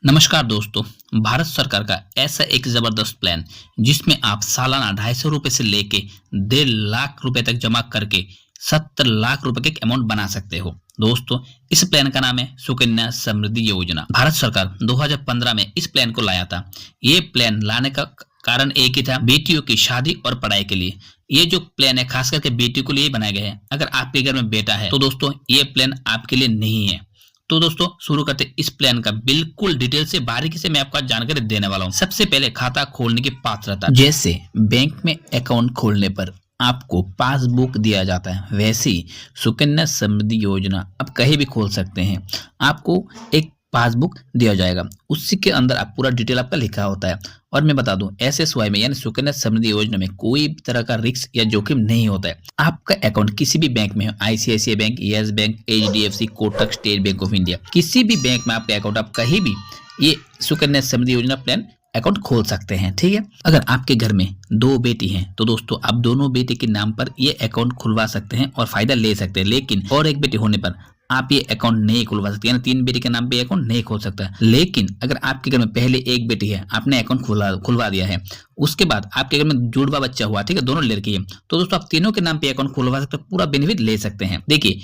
नमस्कार दोस्तों। भारत सरकार का ऐसा एक जबरदस्त प्लान जिसमें आप सालाना 250 रुपए से लेके 1.5 लाख रुपए तक जमा करके 70 लाख रुपए के एक अमाउंट बना सकते हो। दोस्तों, इस प्लान का नाम है सुकन्या समृद्धि योजना। भारत सरकार 2015 में इस प्लान को लाया था। ये प्लान लाने का कारण एक ही था, बेटियों की शादी और पढ़ाई के लिए। ये जो प्लान है खास करके बेटियों के लिए बनाया गया है। अगर आपके घर में बेटा है तो दोस्तों ये प्लान आपके लिए नहीं है। तो दोस्तों शुरू करते इस प्लान का बिल्कुल डिटेल से बारीकी से मैं आपको आज जानकारी देने वाला हूँ। सबसे पहले खाता खोलने की पात्रता, जैसे बैंक में अकाउंट खोलने पर आपको पासबुक दिया जाता है, वैसे ही सुकन्या समृद्धि योजना आप कहीं भी खोल सकते हैं। आपको एक पासबुक दिया जाएगा, उसी के अंदर आप पूरा डिटेल आपका लिखा होता है। और मैं बता दूं, एसएसवाई में यानी सुकन्या समृद्धि योजना में कोई भी तरह का रिस्क या जोखिम नहीं होता है। आपका अकाउंट किसी भी बैंक में हो, ICICI bank, yes bank, HDFC, Kotak, state bank of India, किसी भी बैंक में आपका अकाउंट, आप कहीं भी ये सुकन्या समृद्धि योजना प्लान अकाउंट खोल सकते हैं। ठीक है। अगर आपके घर में 2 बेटी हैं तो दोस्तों आप दोनों बेटे के नाम पर ये अकाउंट खुलवा सकते हैं और फायदा ले सकते हैं। लेकिन और एक बेटी होने पर आप ये अकाउंट नहीं खुलवा सकते, यानी 3 बेटी के नाम पे अकाउंट नहीं खोल सकता। लेकिन अगर आपके घर में पहले एक बेटी है, आपने अकाउंट खुलवा दिया है, उसके बाद आपके घर में जुड़वा बच्चा हुआ, ठीक है, दोनों लड़की है, तो दोस्तों आप तीनों के नाम पे अकाउंट खुलवा सकते हैं, पूरा बेनिफिट ले सकते हैं। देखिए,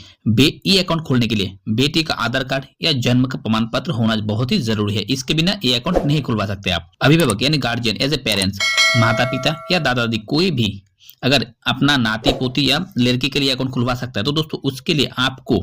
ये अकाउंट खोलने के लिए बेटी का आधार कार्ड या जन्म का प्रमाण पत्र होना बहुत ही जरूरी है। इसके बिना ये अकाउंट नहीं खुलवा सकते आप। अभिभावक यानी गार्जियन, एज ए पेरेंट्स, माता पिता या दादा दादी, कोई भी अगर अपना नाती पोती या लड़की के लिए अकाउंट खुलवा सकता है तो दोस्तों उसके लिए आपको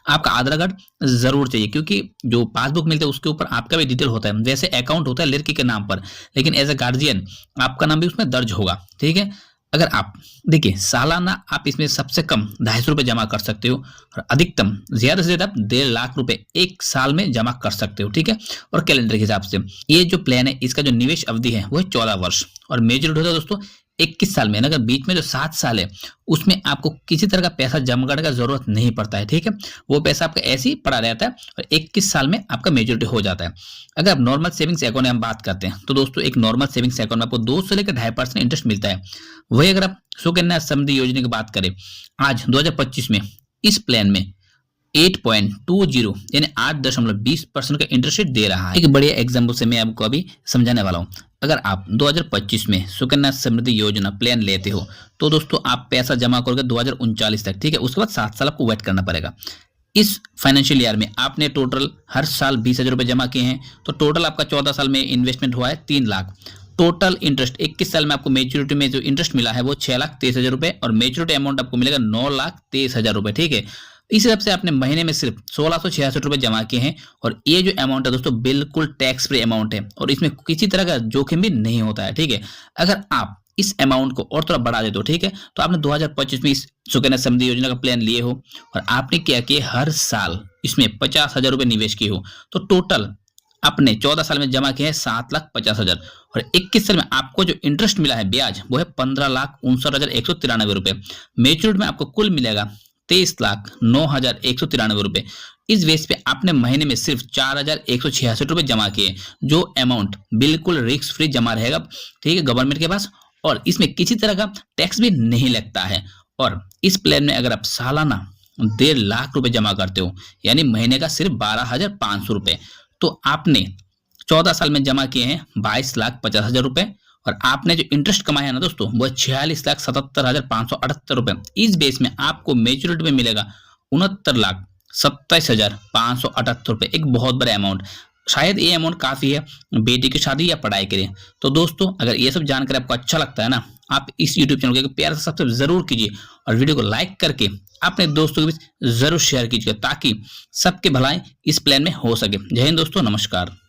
आपका आधार कार्ड जरूर चाहिए, क्योंकि जो पासबुक मिलता है उसके ऊपर आपका भी डिटेल होता है। जैसे अकाउंट होता है लड़की के नाम पर, लेकिन एज ए गार्जियन आपका नाम भी उसमें दर्ज होगा। ठीक है। अगर आप देखिए, सालाना आप इसमें सबसे कम 250 रुपए जमा कर सकते हो और अधिकतम ज्यादा से ज्यादा आप 1.5 लाख रुपए एक साल में जमा कर सकते हो। ठीक है। और कैलेंडर के हिसाब से ये जो प्लान है, इसका जो निवेश अवधि है वो है 14 वर्ष और मेच्योरिटी होता है दोस्तों 21 साल में। अगर बीच में जो 7 साल है उसमें आपको किसी तरह का पैसा जमा करने का जरूरत नहीं पड़ता है। ठीक है। वो पैसा आपका ऐसे ही पड़ा रहता है और 21 साल में आपका मेच्योरिटी हो जाता है। अगर आप नॉर्मल सेविंग्स अकाउंट में हम बात करते हैं तो दोस्तों एक नॉर्मल सेविंग्स अकाउंट में आपको 2 से लेकर 2.5% इंटरेस्ट मिलता है। वही अगर आप सुकन्या समृद्धि योजना की बात करें, आज 2025 में इस प्लान में 8.20 यानी 8.20% का इंटरेस्ट रेट दे रहा है। एक बढ़िया एग्जाम्पल से मैं आपको अभी समझाने वाला हूँ। अगर आप 2025 में सुकन्या समृद्धि योजना प्लान लेते हो तो दोस्तों आप पैसा जमा करोगे 2039 तक। ठीक है। उसके बाद 7 साल आपको वेट करना पड़ेगा। इस फाइनेंशियल ईयर में आपने टोटल हर साल 20,000 रुपए जमा किए हैं, तो टोटल आपका 14 साल में इन्वेस्टमेंट हुआ है 3 लाख। टोटल इंटरेस्ट 21 साल में आपको मेच्योरिटी में जो इंटरेस्ट मिला है वो 6,23,000 रुपए और मेच्योरिटी अमाउंट आपको मिलेगा 9,23,000 रुपए। ठीक है। इस हिसाब से आपने महीने में सिर्फ 1,666 रुपए जमा किए हैं और ये जो अमाउंट है दोस्तों बिल्कुल टैक्स फ्री अमाउंट है और इसमें किसी तरह का जोखिम भी नहीं होता है। ठीक है। अगर आप इस अमाउंट को और थोड़ा बढ़ा देते हो, ठीक है, तो आपने 2025 में इस सुकन्या समृद्धि योजना का प्लान लिए हो और आपने क्या किया, हर साल इसमें 50,000 रुपए निवेश किए हो, तो टोटल आपने 14 साल में जमा किए हैं 7,50,000 और 21 साल में आपको जो इंटरेस्ट मिला है ब्याज वो है 15,59,193 रुपए। मेच्योरिटी में आपको कुल मिलेगा 23,09,193 रुपए। इस बेस पे आपने महीने में सिर्फ 4,166 रुपए जमा किए, जो अमाउंट बिल्कुल रिस्क फ्री जमा रहेगा। ठीक है, गवर्नमेंट के पास, और इसमें किसी तरह का टैक्स भी नहीं लगता है। और इस प्लान में अगर आप सालाना 1.5 लाख रुपए जमा करते हो यानी महीने का सिर्फ 12,500 रुपए, तो आपने 14 साल में जमा किए हैं 22,50,000 रुपए और आपने जो इंटरेस्ट कमाया है ना दोस्तों वो 46,77,578 रुपए। इस बेस में आपको मेच्योरिटी में मिलेगा 69,27,578 रुपए। एक बहुत बड़ा अमाउंट, शायद ये अमाउंट काफी है बेटी की शादी या पढ़ाई के लिए। तो दोस्तों अगर ये सब जानकर आपको अच्छा लगता है ना, आप इस यूट्यूब चैनल को प्यार से सब्सक्राइब जरूर कीजिए और वीडियो को लाइक करके अपने दोस्तों के बीच जरूर शेयर कीजिए ताकि सबके भलाई इस प्लान में हो सके। जय हिंद दोस्तों, नमस्कार।